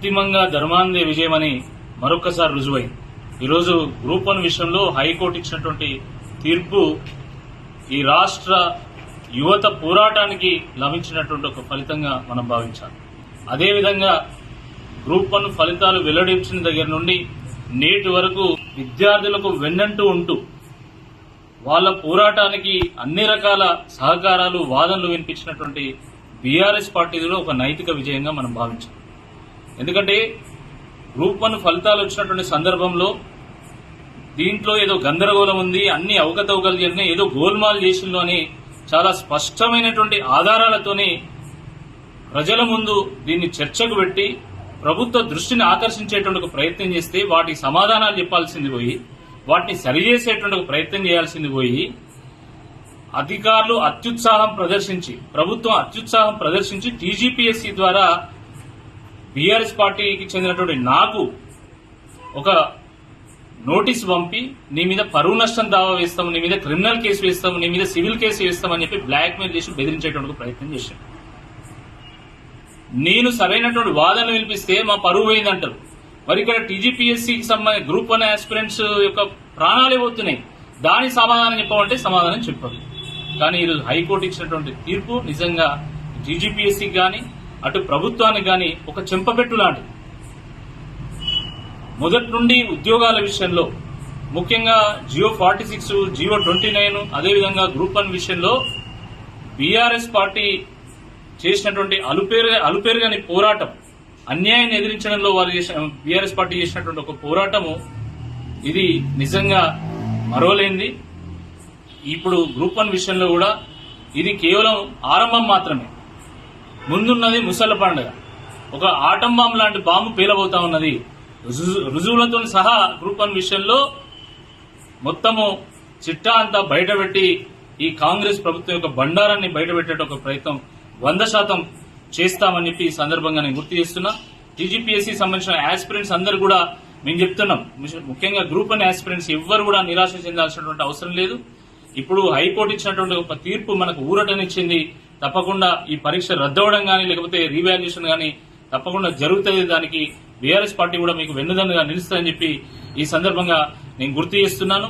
అంతిమంగా ధర్మాందే విజయమని మరొకసారి రుజువైంది. ఈరోజు గ్రూప్ 1 విషయంలో హైకోర్టు ఇచ్చినటువంటి తీర్పు ఈ రాష్ట్ర యువత పోరాటానికి లభించినటువంటి ఒక ఫలితంగా మనం భావించాలి. అదేవిధంగా గ్రూప్ 1 ఫలితాలు వెల్లడించిన దగ్గర నుండి నేటి వరకు విద్యార్థులకు వెన్నంటూ ఉంటూ వాళ్ళ పోరాటానికి అన్ని రకాల సహకారాలు వాదనలు వినిపించినటువంటి బీఆర్ఎస్ పార్టీలో ఒక నైతిక విజయంగా మనం భావించాం. ఎందుకంటే గ్రూప్ 1 ఫలితాలు వచ్చినటువంటి సందర్భంలో దీంట్లో ఏదో గందరగోళం ఉంది, అన్ని అవకతవకలు జరిగినాయి, ఏదో గోల్మాల్ చేసిందో అని చాలా స్పష్టమైనటువంటి ఆధారాలతోని ప్రజల ముందు దీన్ని చర్చకు పెట్టి ప్రభుత్వ దృష్టిని ఆకర్షించేటువంటి ఒక ప్రయత్నం చేస్తే వాటికి సమాధానాలు చెప్పాల్సింది పోయి వాటిని సరిచేసేటువంటి ఒక ప్రయత్నం చేయాల్సింది పోయి అధికారులు అత్యుత్సాహం ప్రదర్శించి ప్రభుత్వం అత్యుత్సాహం ప్రదర్శించి టీజీపీఎస్సీ ద్వారా బీఆర్ఎస్ పార్టీకి చెందినటువంటి నాకు ఒక నోటీస్ పంపి నీ మీద పరువు నష్టం దావా వేస్తాము, నీ మీద క్రిమినల్ కేసు వేస్తాము, నీ మీద సివిల్ కేసు వేస్తామని చెప్పి బ్లాక్మెయిల్ చేసి బెదిరించేటువంటి ప్రయత్నం చేశాను. నేను సరైనటువంటి వాదనలు వినిపిస్తే మా పరువు పోయిందంటారు. మరి ఇక్కడ టీజీపీఎస్సీకి సంబంధించిన గ్రూప్ 1 ఆస్పిరెంట్స్ యొక్క ప్రాణాలే పోతున్నాయి. దానికి సమాధానం చెప్పమంటే సమాధానం చెప్పరు. కానీ ఈరోజు హైకోర్టు ఇచ్చినటువంటి తీర్పు నిజంగా టీజీపీఎస్సీకి కానీ అటు ప్రభుత్వానికి కానీ ఒక చెంపపెట్టు లాంటిది. మొదటి నుండి ఉద్యోగాల విషయంలో ముఖ్యంగా జియో 46, జియో 29 అదేవిధంగా గ్రూప్ 1 విషయంలో బీఆర్ఎస్ పార్టీ చేసినటువంటి అలుపేరుగాని పోరాటం, అన్యాయాన్ని ఎదిరించడంలో వారు బీఆర్ఎస్ పార్టీ చేసినటువంటి ఒక పోరాటము ఇది నిజంగా మరోలేంది. ఇప్పుడు గ్రూప్ 1 విషయంలో కూడా ఇది కేవలం ఆరంభం మాత్రమే. ముందున్నది ముసళ్ళ పండుగ. ఒక ఆటం బాంబు లాంటి బాంబు పేలబోతా ఉన్నది. రుజువులతో సహా గ్రూప్ 1 విషయంలో మొత్తము చిట్టా అంతా బయటపెట్టి ఈ కాంగ్రెస్ ప్రభుత్వం యొక్క బండారాన్ని బయటపెట్టే ఒక ప్రయత్నం 100% చేస్తామని చెప్పి ఈ సందర్భంగా నేను గుర్తు చేస్తున్నా. టీజీపీఎస్సీ సంబంధించిన ఆస్పిరెంట్స్ అందరూ కూడా మేము చెప్తున్నాం, ముఖ్యంగా గ్రూప్ 1 ఆస్పిరెంట్స్ ఎవ్వరు కూడా నిరాశ చెందాల్సినటువంటి అవసరం లేదు. ఇప్పుడు హైకోర్టు ఇచ్చినటువంటి ఒక తీర్పు మనకు ఊరటనిచ్చింది. తప్పకుండా ఈ పరీక్ష రద్దవడం కానీ లేకపోతే రీవాల్యుయేషన్ కానీ తప్పకుండా జరుగుతుంది. దానికి బీఆర్ఎస్ పార్టీ కూడా మీకు వెన్నుదన్నుగా నిలుస్తుందని చెప్పి ఈ సందర్భంగా నేను గుర్తు చేస్తున్నాను.